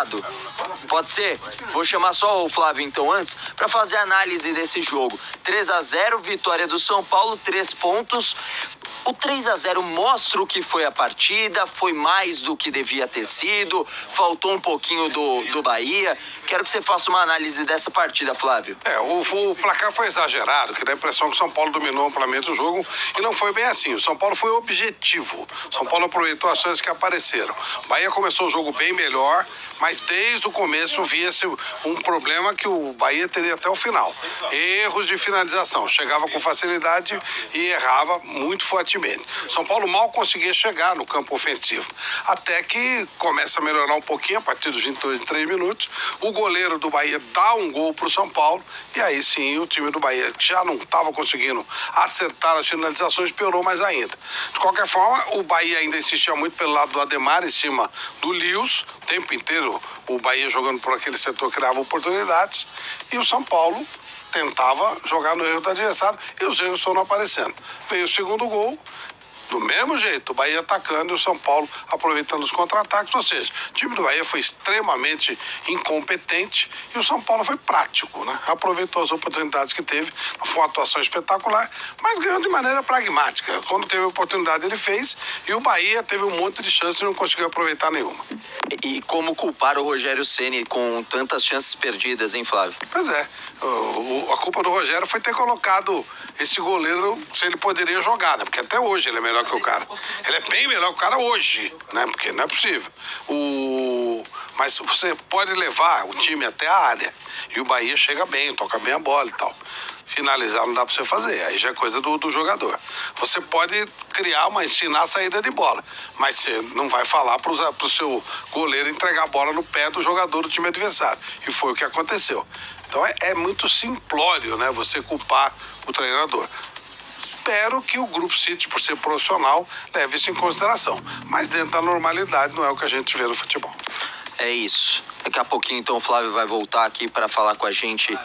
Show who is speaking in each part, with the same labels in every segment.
Speaker 1: apertado? Pode ser? Vou chamar só o Flávio então antes para fazer a análise desse jogo. 3-0, vitória do São Paulo, 3 pontos. O 3-0 mostra o que foi a partida, foi mais do que devia ter sido, faltou um pouquinho do Bahia. Quero que você faça uma análise dessa partida, Flávio.
Speaker 2: O placar foi exagerado, que dá a impressão que o São Paulo dominou amplamente o jogo e não foi bem assim. O São Paulo foi objetivo. O São Paulo aproveitou as chances que apareceram. O Bahia começou o jogo bem melhor, mas desde o começo via-se um problema que o Bahia teria até o final. Erros de finalização. Chegava com facilidade e errava muito fortemente. São Paulo mal conseguia chegar no campo ofensivo. Até que começa a melhorar um pouquinho a partir dos 22, 23 minutos. O goleiro do Bahia dá um gol para o São Paulo e aí sim o time do Bahia, que já não estava conseguindo acertar as finalizações, piorou mais ainda. De qualquer forma, o Bahia ainda insistia muito pelo lado do Ademar, em cima do Lewis, o tempo inteiro o Bahia jogando por aquele setor criava oportunidades e o São Paulo tentava jogar no erro do adversário e os erros foram aparecendo. Veio o segundo gol, do mesmo jeito, o Bahia atacando e o São Paulo aproveitando os contra-ataques, ou seja, o time do Bahia foi extremamente incompetente e o São Paulo foi prático, né? Aproveitou as oportunidades que teve, não foi uma atuação espetacular, mas ganhou de maneira pragmática. Quando teve a oportunidade ele fez e o Bahia teve um monte de chances e não conseguiu aproveitar nenhuma.
Speaker 1: E como culpar o Rogério Ceni com tantas chances perdidas, hein, Flávio?
Speaker 2: Pois é, a culpa do Rogério foi ter colocado esse goleiro, se ele poderia jogar, né? Porque até hoje ele é melhor que o cara. Ele é bem melhor que o cara hoje, né? Porque não é possível. Mas você pode levar o time até a área e o Bahia chega bem, toca bem a bola e tal. Finalizar não dá pra você fazer, aí já é coisa do jogador. Você pode ensinar a saída de bola, mas você não vai falar pro seu goleiro entregar a bola no pé do jogador do time adversário. E foi o que aconteceu. Então é muito simplório, né, você culpar o treinador. Espero que o Grupo City, por ser profissional, leve isso em consideração. Mas dentro da normalidade não é o que a gente vê no futebol.
Speaker 1: É isso. Daqui a pouquinho, então, o Flávio vai voltar aqui para falar com a gente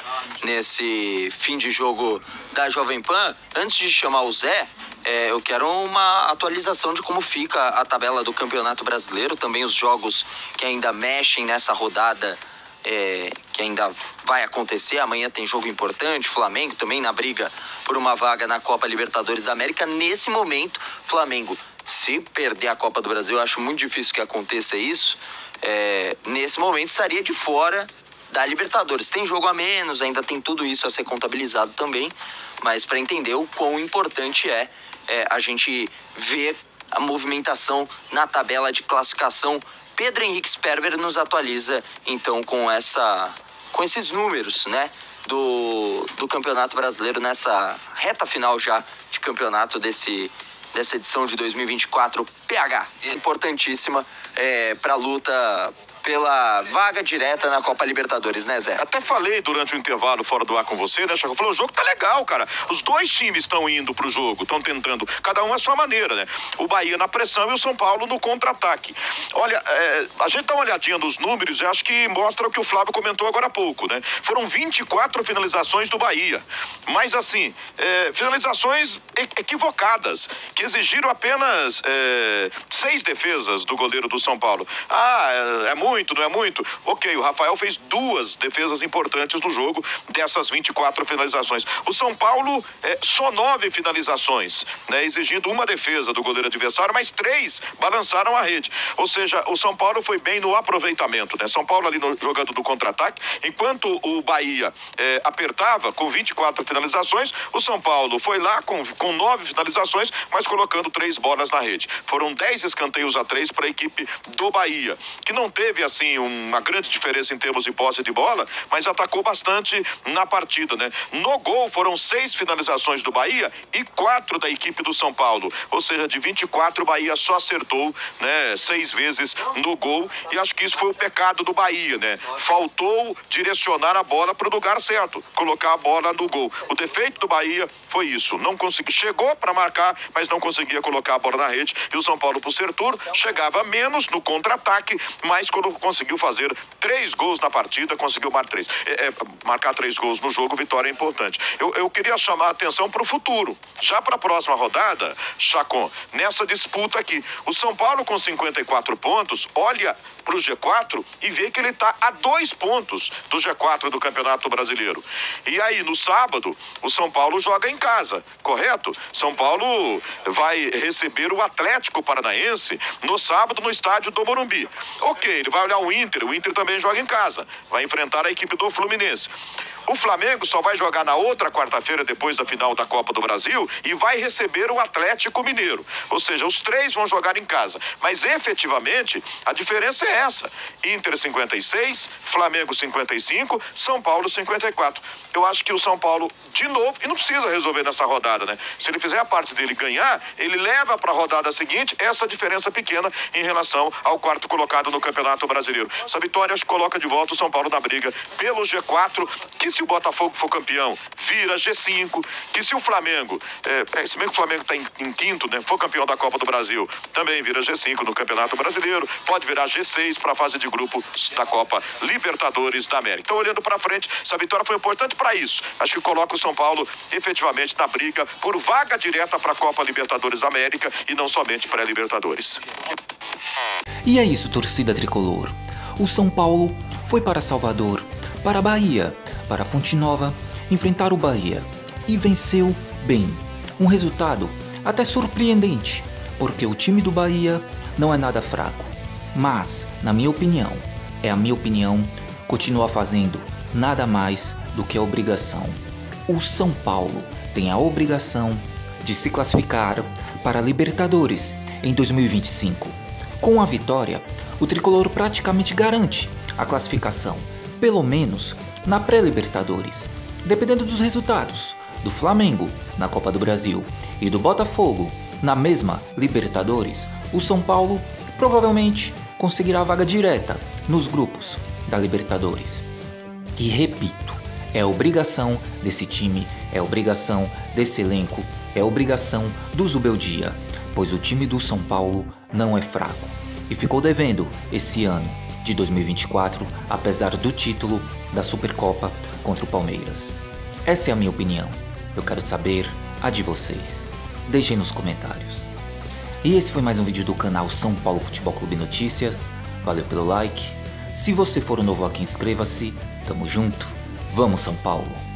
Speaker 1: nesse fim de jogo da Jovem Pan. Antes de chamar o Zé, eu quero uma atualização de como fica a tabela do Campeonato Brasileiro, também os jogos que ainda mexem nessa rodada, que ainda vai acontecer. Amanhã tem jogo importante, Flamengo também na briga por uma vaga na Copa Libertadores da América. Nesse momento, Flamengo, se perder a Copa do Brasil, eu acho muito difícil que aconteça isso, nesse momento estaria de fora da Libertadores. Tem jogo a menos, ainda tem tudo isso a ser contabilizado também, mas para entender o quão importante é a gente ver a movimentação na tabela de classificação. Pedro Henrique Sperber nos atualiza então com esses números, né, do Campeonato Brasileiro nessa reta final já de campeonato dessa edição de 2024. PH, importantíssima para a luta pela vaga direta na Copa Libertadores, né, Zé?
Speaker 3: Até falei durante o intervalo fora do ar com você, né, Chaco? Falei, o jogo tá legal, cara. Os dois times estão indo pro jogo, estão tentando, cada um à sua maneira, né? O Bahia na pressão e o São Paulo no contra-ataque. Olha, a gente dá uma olhadinha nos números e acho que mostra o que o Flávio comentou agora há pouco, né? Foram 24 finalizações do Bahia, mas assim, finalizações equivocadas, que exigiram apenas 6 defesas do goleiro do São Paulo. É muito, não é muito? Ok, o Rafael fez 2 defesas importantes no jogo dessas 24 finalizações. O São Paulo, só 9 finalizações, né, exigindo uma defesa do goleiro adversário, mas 3 balançaram a rede. Ou seja, o São Paulo foi bem no aproveitamento, né? São Paulo ali jogando do contra-ataque, enquanto o Bahia apertava com 24 finalizações, o São Paulo foi lá com 9 finalizações, mas colocando 3 bolas na rede. Foram 10 escanteios a 3 para a equipe do Bahia, que não teve assim uma grande diferença em termos de posse de bola, mas atacou bastante na partida, né? No gol foram 6 finalizações do Bahia e 4 da equipe do São Paulo, ou seja, de 24 o Bahia só acertou, né, 6 vezes no gol, e acho que isso foi o pecado do Bahia, né? Faltou direcionar a bola para o lugar certo, colocar a bola no gol. O defeito do Bahia foi isso, não conseguiu, chegou para marcar, mas não conseguia colocar a bola na rede, e o São Paulo, por ser turno, chegava menos no contra-ataque, mas colocou Paulo conseguiu fazer 3 gols na partida, conseguiu marcar 3 gols no jogo, vitória importante. Eu queria chamar a atenção para o futuro. Já para a próxima rodada, Chacon, nessa disputa aqui, o São Paulo com 54 pontos, olha para o G4 e vê que ele está a 2 pontos do G4 do Campeonato Brasileiro. E aí, no sábado, o São Paulo joga em casa, correto? São Paulo vai receber o Atlético Paranaense no sábado no estádio do Morumbi. Ok, ele vai olhar o Inter também joga em casa, vai enfrentar a equipe do Fluminense. O Flamengo só vai jogar na outra quarta-feira, depois da final da Copa do Brasil, e vai receber o Atlético Mineiro. Ou seja, os 3 vão jogar em casa. Mas, efetivamente, a diferença é essa. Inter 56, Flamengo 55, São Paulo 54. Eu acho que o São Paulo, de novo, e não precisa resolver nessa rodada, né? Se ele fizer a parte dele ganhar, ele leva para a rodada seguinte essa diferença pequena em relação ao 4º colocado no Campeonato Brasileiro. Essa vitória acho que coloca de volta o São Paulo na briga pelo G4, que se o Botafogo for campeão, vira G5, que se o Flamengo, se bem que o Flamengo está em quinto, né, for campeão da Copa do Brasil, também vira G5 no Campeonato Brasileiro, pode virar G6 para a fase de grupo da Copa Libertadores da América. Então, olhando para frente, essa vitória foi importante para isso. Acho que coloca o São Paulo efetivamente na briga por vaga direta para a Copa Libertadores da América e não somente pré-Libertadores.
Speaker 4: E é isso, torcida tricolor. O São Paulo foi para Salvador, para a Bahia, para Fonte Nova, enfrentar o Bahia e venceu bem. Um resultado até surpreendente, porque o time do Bahia não é nada fraco. Mas, na minha opinião, continua fazendo nada mais do que a obrigação. O São Paulo tem a obrigação de se classificar para a Libertadores em 2025. Com a vitória, o tricolor praticamente garante a classificação, pelo menos na pré-Libertadores. Dependendo dos resultados do Flamengo na Copa do Brasil e do Botafogo na mesma Libertadores, o São Paulo provavelmente conseguirá a vaga direta nos grupos da Libertadores. E repito, é obrigação desse time, é obrigação desse elenco, é obrigação do Zubeldia, pois o time do São Paulo não é fraco e ficou devendo esse ano de 2024, apesar do título da Supercopa contra o Palmeiras. Essa é a minha opinião. Eu quero saber a de vocês. Deixem nos comentários. E esse foi mais um vídeo do canal São Paulo Futebol Clube Notícias. Valeu pelo like. Se você for novo aqui, inscreva-se. Tamo junto. Vamos, São Paulo!